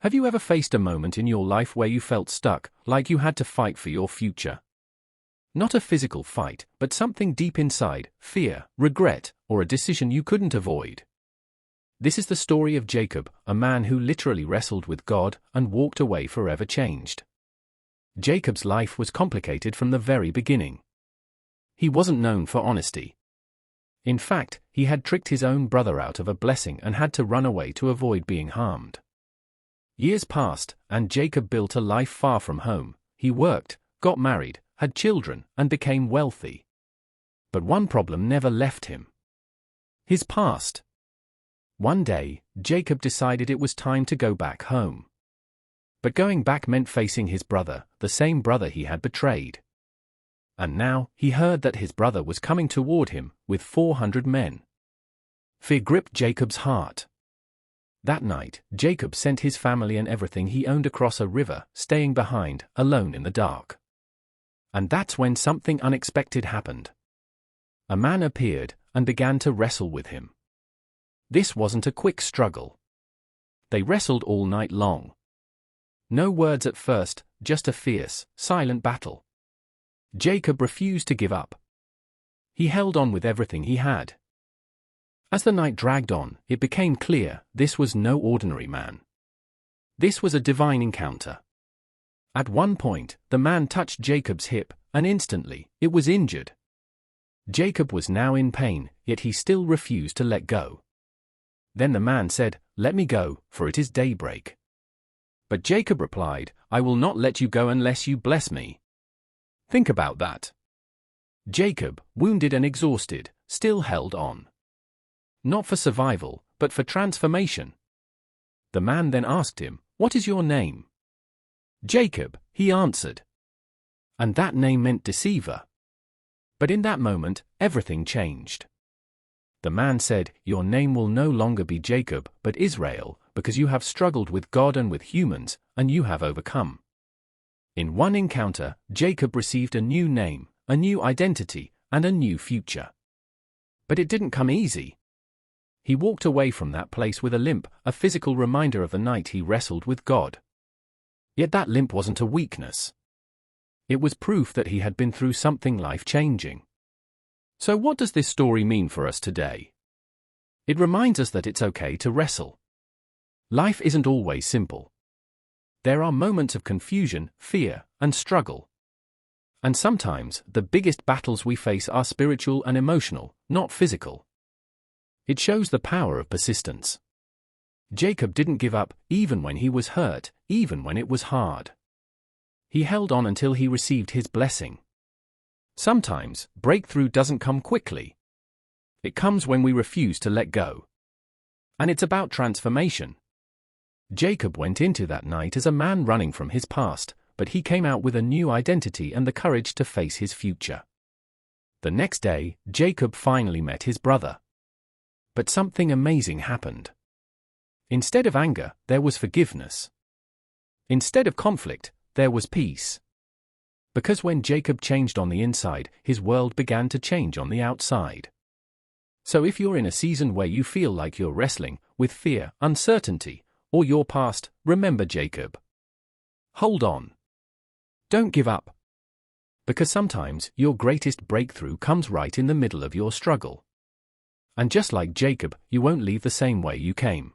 Have you ever faced a moment in your life where you felt stuck, like you had to fight for your future? Not a physical fight, but something deep inside, fear, regret, or a decision you couldn't avoid. This is the story of Jacob, a man who literally wrestled with God and walked away forever changed. Jacob's life was complicated from the very beginning. He wasn't known for honesty. In fact, he had tricked his own brother out of a blessing and had to run away to avoid being harmed. Years passed, and Jacob built a life far from home. He worked, got married, had children, and became wealthy. But one problem never left him: his past. One day, Jacob decided it was time to go back home. But going back meant facing his brother, the same brother he had betrayed. And now, he heard that his brother was coming toward him, with 400 men. Fear gripped Jacob's heart. That night, Jacob sent his family and everything he owned across a river, staying behind, alone in the dark. And that's when something unexpected happened. A man appeared, and began to wrestle with him. This wasn't a quick struggle. They wrestled all night long. No words at first, just a fierce, silent battle. Jacob refused to give up. He held on with everything he had. As the night dragged on, it became clear this was no ordinary man. This was a divine encounter. At one point, the man touched Jacob's hip, and instantly, it was injured. Jacob was now in pain, yet he still refused to let go. Then the man said, "Let me go, for it is daybreak." But Jacob replied, "I will not let you go unless you bless me." Think about that. Jacob, wounded and exhausted, still held on. Not for survival, but for transformation. The man then asked him, "What is your name?" "Jacob," he answered. And that name meant deceiver. But in that moment, everything changed. The man said, "Your name will no longer be Jacob, but Israel, because you have struggled with God and with humans, and you have overcome." In one encounter, Jacob received a new name, a new identity, and a new future. But it didn't come easy. He walked away from that place with a limp, a physical reminder of the night he wrestled with God. Yet that limp wasn't a weakness. It was proof that he had been through something life-changing. So what does this story mean for us today? It reminds us that it's okay to wrestle. Life isn't always simple. There are moments of confusion, fear, and struggle. And sometimes, the biggest battles we face are spiritual and emotional, not physical. It shows the power of persistence. Jacob didn't give up, even when he was hurt, even when it was hard. He held on until he received his blessing. Sometimes, breakthrough doesn't come quickly. It comes when we refuse to let go. And it's about transformation. Jacob went into that night as a man running from his past, but he came out with a new identity and the courage to face his future. The next day, Jacob finally met his brother. But something amazing happened. Instead of anger, there was forgiveness. Instead of conflict, there was peace. Because when Jacob changed on the inside, his world began to change on the outside. So if you're in a season where you feel like you're wrestling with fear, uncertainty, or your past, remember Jacob. Hold on. Don't give up. Because sometimes your greatest breakthrough comes right in the middle of your struggle. And just like Jacob, you won't leave the same way you came.